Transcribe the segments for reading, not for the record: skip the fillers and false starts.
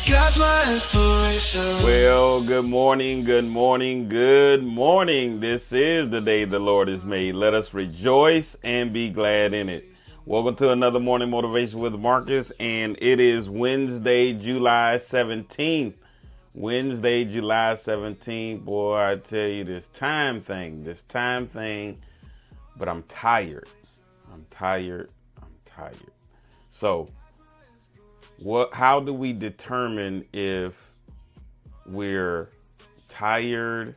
God's my inspiration. Well, good morning, good morning, good morning. This is the day the Lord has made. Let us rejoice and be glad in it. Welcome to another morning motivation with Marcus, and it is Wednesday, July 17th. Wednesday, July 17th. Boy, I tell you, this time thing, but I'm tired. I'm tired. So, how do we determine if we're tired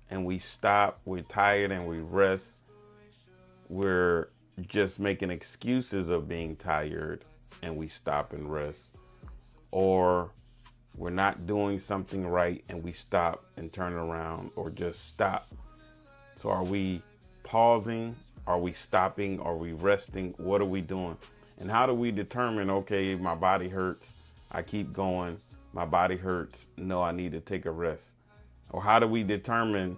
and we stop, we're tired and we rest, we're just making excuses of being tired and we stop and rest, or we're not doing something right and we stop and turn around or just stop? So are we pausing? Are we stopping? Are we resting? What are we doing? And how do we determine, okay, my body hurts, I keep going, my body hurts, no, I need to take a rest? Or how do we determine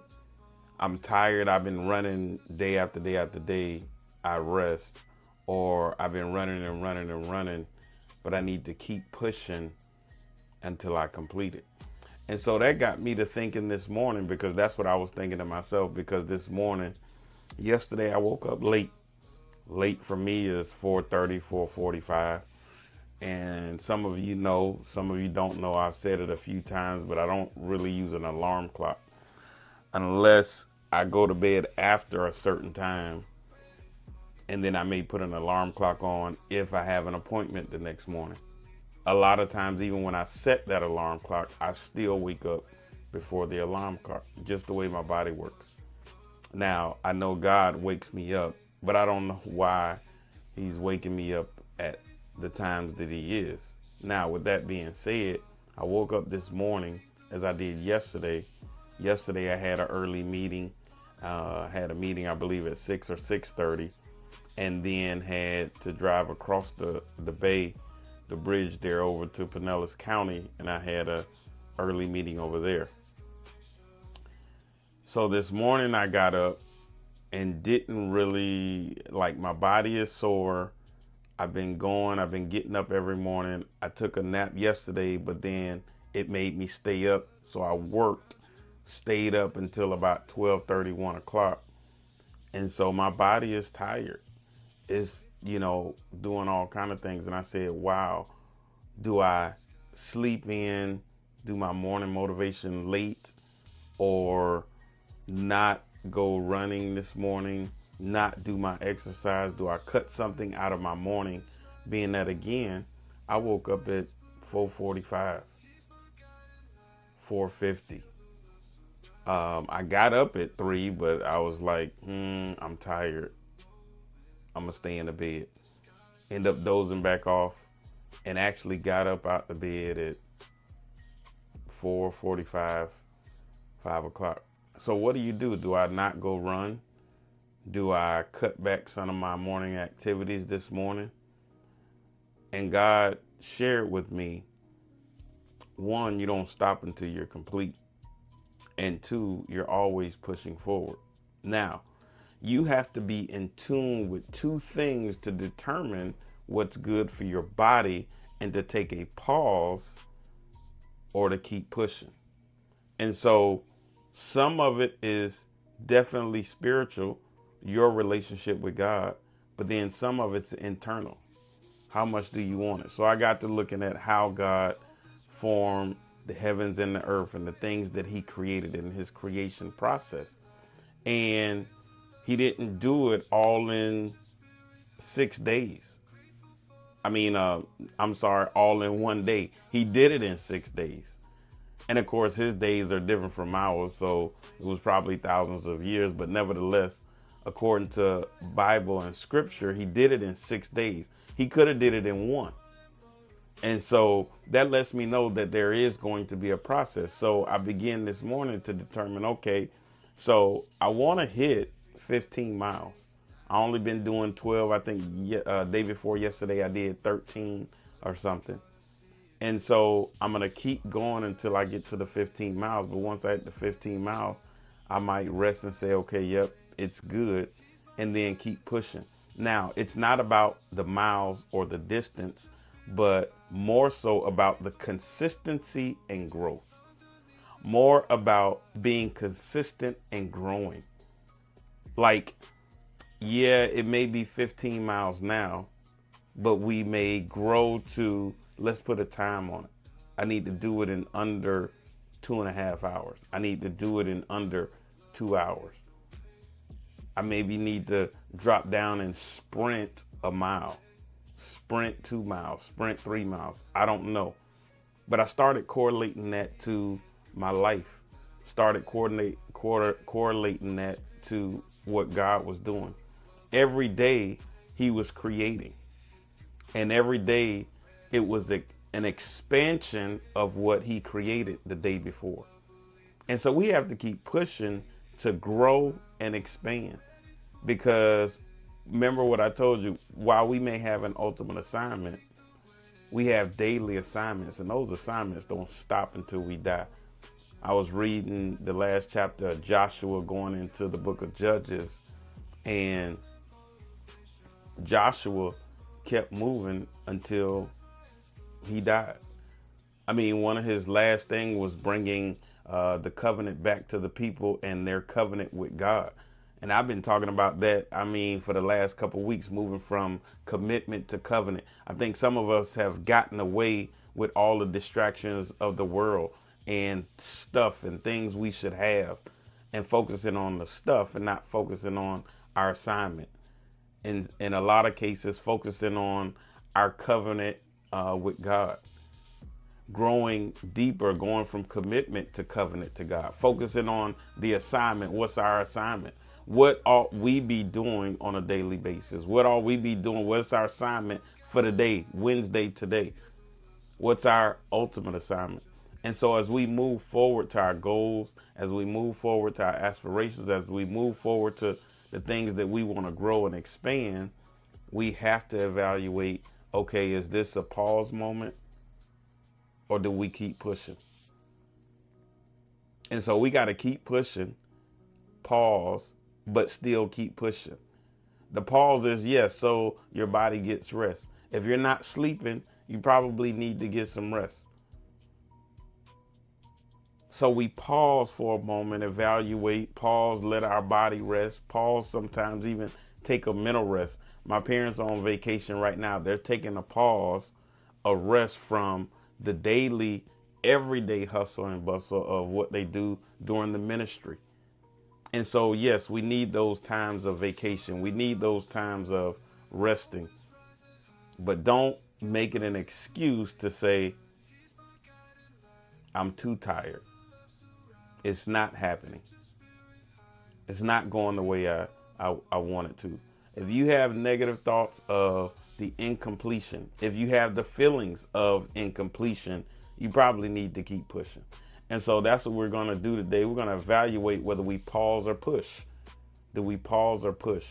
I'm tired, I've been running day after day after day, I rest? Or I've been running, but I need to keep pushing until I complete it. And so that got me to thinking this morning, because that's what I was thinking to myself, because this morning, yesterday I woke up late. Late for me is 4:30, 4:45. And some of you know, some of you don't know, I've said it a few times, but I don't really use an alarm clock unless I go to bed after a certain time. And then I may put an alarm clock on if I have an appointment the next morning. A lot of times, even when I set that alarm clock, I still wake up before the alarm clock, just the way my body works. Now, I know God wakes me up, but I don't know why he's waking me up at the times that he is. Now, with that being said, I woke up this morning as I did yesterday. Yesterday, I had an early meeting. Had a meeting, I believe, at 6 or 6:30, and then had to drive across the bay, the bridge there over to Pinellas County, and I had a early meeting over there. So this morning I got up and didn't really, like, my body is sore. I've been getting up every morning. I took a nap yesterday, but then it made me stay up. So I stayed up until about 12:30, 1 o'clock. And so my body is tired. It's, doing all kind of things. And I said, wow, do I sleep in, do my morning motivation late, or not go running this morning, not do my exercise? Do I cut something out of my morning? Being that, again, I woke up at 4:45, 4:50. I got up at 3, but I was like, I'm tired. I'm going to stay in the bed. End up dozing back off and actually got up out the bed at 4:45, 5 o'clock. So what do you do? Do I not go run? Do I cut back some of my morning activities this morning? And God shared with me, one, you don't stop until you're complete. And two, you're always pushing forward. Now, you have to be in tune with two things to determine what's good for your body and to take a pause or to keep pushing. And so some of it is definitely spiritual, your relationship with God, but then some of it's internal. How much do you want it? So I got to looking at how God formed the heavens and the earth and the things that he created in his creation process. And he didn't do it all in 6 days. All in one day. He did it in 6 days. And of course, his days are different from ours, so it was probably thousands of years. But nevertheless, according to Bible and Scripture, he did it in 6 days. He could have did it in one. And so that lets me know that there is going to be a process. So I began this morning to determine, okay, so I want to hit 15 miles. I only been doing 12. I think day before yesterday I did 13 or something. And so I'm going to keep going until I get to the 15 miles. But once I hit the 15 miles, I might rest and say, okay, yep, it's good. And then keep pushing. Now, it's not about the miles or the distance, but more so about the consistency and growth. More about being consistent and growing. Like, yeah, it may be 15 miles now, but we may grow to, let's put a time on it. I need to do it in under 2.5 hours. I need to do it in under 2 hours. I maybe need to drop down and sprint a mile, sprint 2 miles, sprint 3 miles. I don't know. But I started correlating that to my life, started correlating that to what God was doing. Every day he was creating, and every day it was an expansion of what he created the day before. And so we have to keep pushing to grow and expand, because remember what I told you, while we may have an ultimate assignment, we have daily assignments, and those assignments don't stop until we die. I was reading the last chapter of Joshua going into the book of Judges, and Joshua kept moving until he died. I mean, one of his last things was bringing the covenant back to the people and their covenant with God. And I've been talking about that, I mean, for the last couple of weeks, moving from commitment to covenant. I think some of us have gotten away with all the distractions of the world and stuff and things we should have, and focusing on the stuff and not focusing on our assignment. In a lot of cases, focusing on our covenant with God. Growing deeper, going from commitment to covenant to God. Focusing on the assignment. What's our assignment? What ought we be doing on a daily basis? What ought we be doing? What's our assignment for the day, Wednesday today? What's our ultimate assignment? And so as we move forward to our goals, as we move forward to our aspirations, as we move forward to the things that we want to grow and expand, we have to evaluate, okay, is this a pause moment, or do we keep pushing? And so we got to keep pushing, pause, but still keep pushing. The pause is, yes, so your body gets rest. If you're not sleeping, you probably need to get some rest. So we pause for a moment, evaluate, pause, let our body rest, pause, sometimes even take a mental rest. My parents are on vacation right now. They're taking a pause, a rest from the daily, everyday hustle and bustle of what they do during the ministry. And so, yes, we need those times of vacation. We need those times of resting. But don't make it an excuse to say, I'm too tired. It's not happening. It's not going the way I want it to. If you have negative thoughts of the incompletion, if you have the feelings of incompletion, you probably need to keep pushing. And so that's what we're going to do today. We're going to evaluate whether we pause or push. Do we pause or push?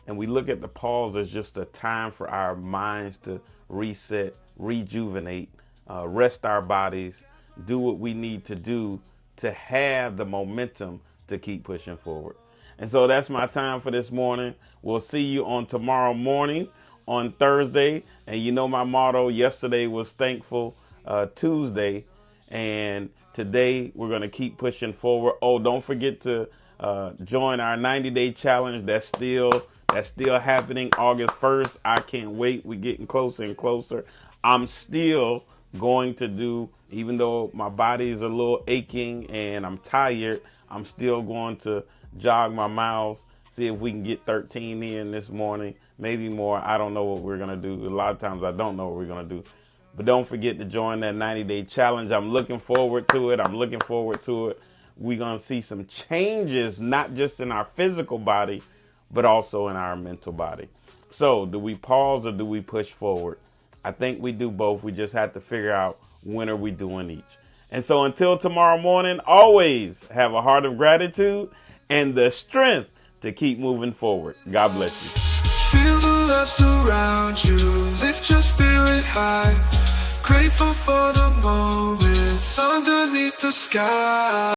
And we look at the pause as just a time for our minds to reset, rejuvenate, rest our bodies, do what we need to do to have the momentum to keep pushing forward. And so that's my time for this morning. We'll see you on tomorrow morning on Thursday. And you know my motto, yesterday was Thankful Tuesday. And today we're going to keep pushing forward. Oh, don't forget to join our 90-day challenge. That's still happening August 1st. I can't wait. We're getting closer and closer. I'm still going to do, even though my body is a little aching and I'm tired, I'm still going to jog my miles, see if we can get 13 in this morning, maybe more. I don't know what we're going to do. A lot of times I don't know what we're going to do. But don't forget to join that 90-day challenge. I'm looking forward to it. We're going to see some changes, not just in our physical body, but also in our mental body. So do we pause or do we push forward? I think we do both. We just have to figure out when are we doing each. And so until tomorrow morning, always have a heart of gratitude and the strength to keep moving forward. God bless you. Feel the love surround you, lift your spirit high. Grateful for the moments underneath the sky.